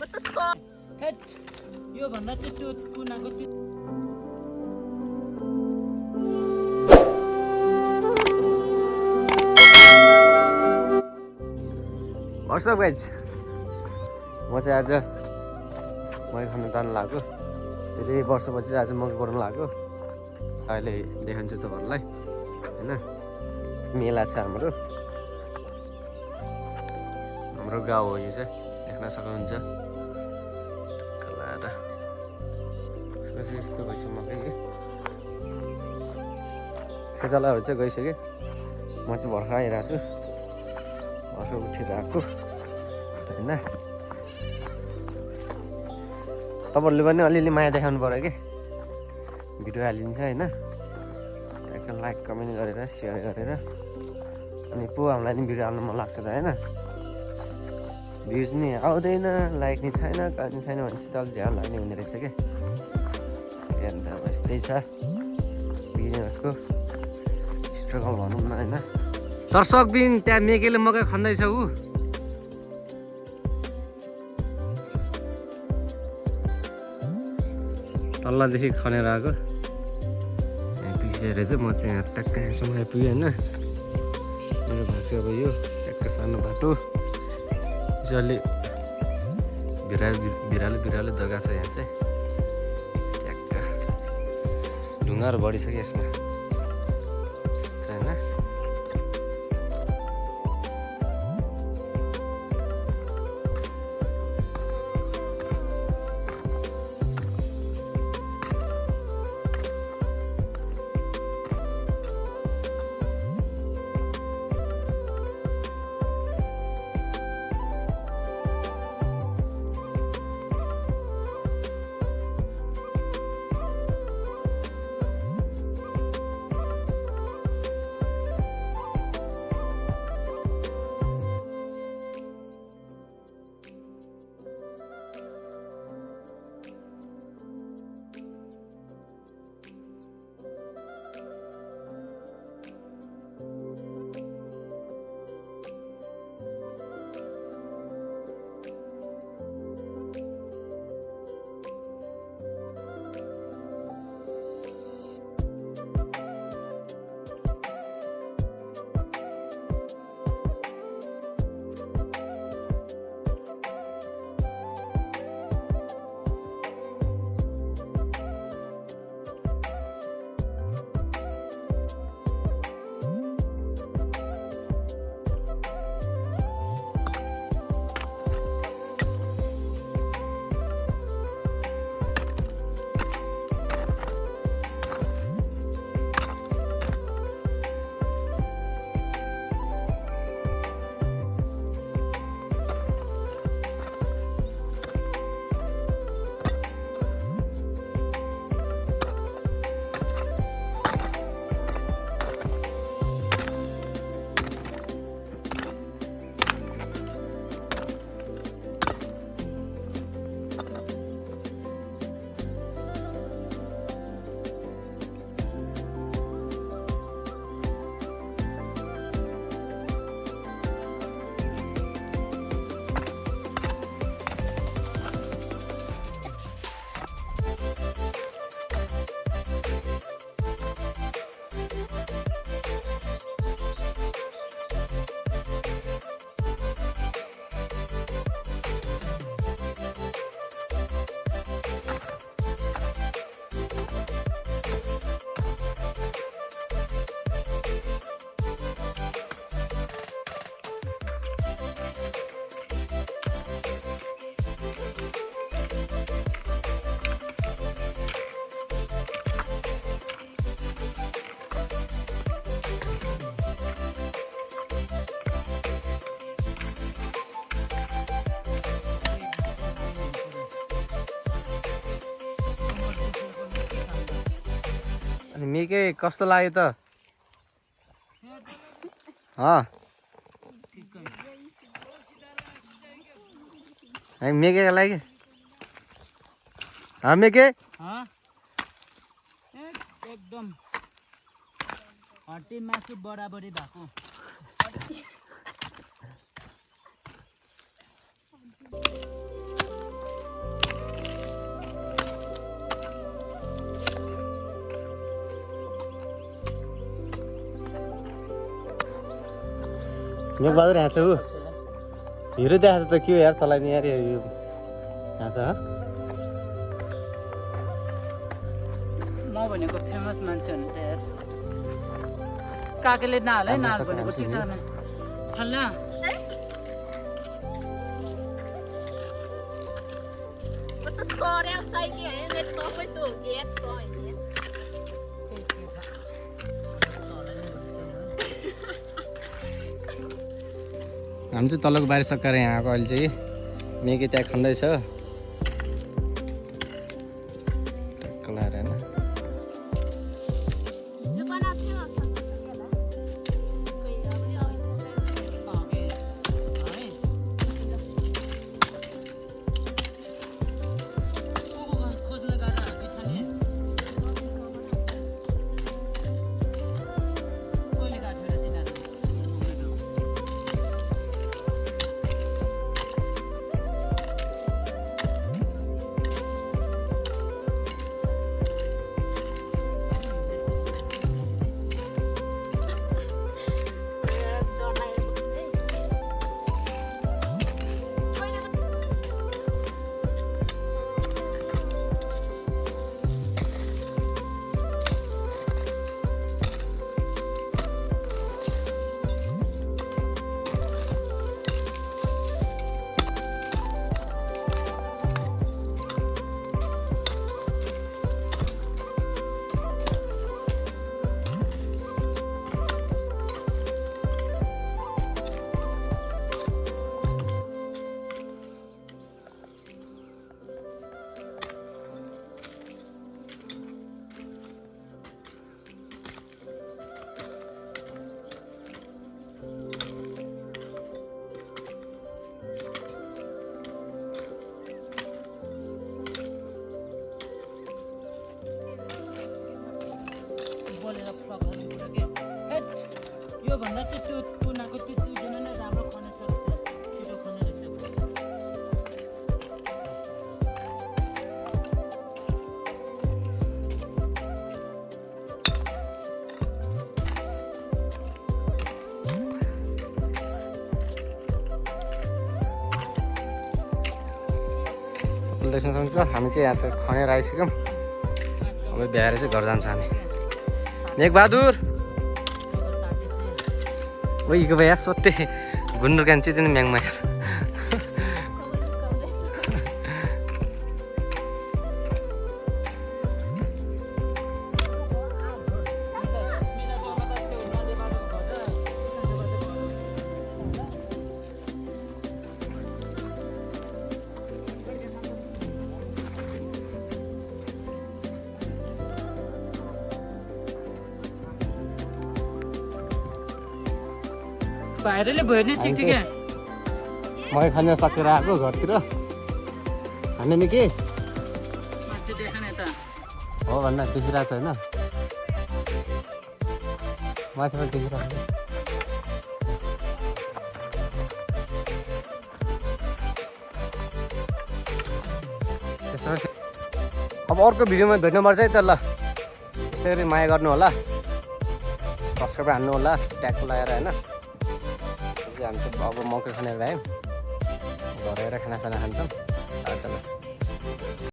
यो भन्दा चाहिँ त्यो कुनाको त्यो What's up guys? म चाहिँ आज मकै खान जानु लाग्यो। धेरै वर्षपछि आज मकै गर्नु लाग्यो। अहिले देखाउँछु तपाईँहरूलाई हैन। मेला छ हाम्रो गाउँ हो यो चाहिँ देख्न सक्नुहुन्छ। कलाडा यसपछि यस्तो भइसक्यो मकै के खेतालाहरू चाहिँ गइसक्यो। म चाहिँ भर्खर आइरहेको छु। भर्खर उठेर आएको हैन। तपाईहरुले पनि अलिअलि माया देखाउनु पर्यो के भिडियो हालिन्छ हैन। एकदम लाइक कमेन्ट गरेर शेयर गरेर अनि पो हामीलाई नि भिडियो हाल्न मन लाग्छ त हैन। भ्युज नि आउँदैन लाइक नि छैन कमेन्ट छैन भनेपछि त अलि झ्याउ लाग्ने हुने रहेछ के अन्त यस्तै छ बिजनेसको स्ट्रगल भनौँ न हैन। दर्शक बिन त्यहाँ मेकेले मकै खन्दैछ उ तल्लादेखि खनेर आएको यहाँ पिसेर चाहिँ म चाहिँ यहाँ ट्याक्क यहाँसम्म आइपुगेँ होइन। मेरो भएको चाहिँ अब यो ट्याक्क सानो बाटो चाहिँ अलि भिरालो जग्गा छ यहाँ चाहिँ ट्याक्क ढुङ्गाहरू बढिसक्यो यसमा होइन। मेके कस्तो लाग्यो त मेके लाग्यो मेके एकदम हड्डी मासु बराबरी भएको मेघबहादुर यहाँ छ ऊ हिरो देखाएको त के हो यार तँलाई नि यार यो यहाँ त म भनेको फेमस मान्छे हो नि त यार काकेले नाल है नाल भनेको टिटा न हल्ला हामी चाहिँ तलको बारी सकाएर यहाँ आएको अहिले चाहिँ मेगी त्यहाँ खन्दैछ टक्क लाएर होइन यो भन्दा चाहिँ त्यो कुनाको त्यो दुईजना नै राम्रो खनेछ रहेछ छिटो खने रहेछ देख्न सक्नुहुन्छ हामी चाहिँ यहाँ त खनेर आइसक्यौँ अब भ्याएर चाहिँ घर जान्छ हामी मेघबहादुर वही को भैया सोते गुन्डर कान चाहिँ म्याङमा यार भाइरलले भयो नि टिकटिक मै खनेर सकेर आएको घरतिर खाने नि के मान्छे देखाने त हो भन्न देखिरहेको छ होइन माथिबाट देखिरहेको त्यसो अब अर्को भिडियोमा भेट्नुपर्छ है त ल त्यस्तै गरी माया गर्नु होला सब्सक्राइब हान्नु होला ट्याग लगाएर होइन हामी चाहिँ अब मकै खनेर आयौँ घर आएर खानासाना खान्छौँ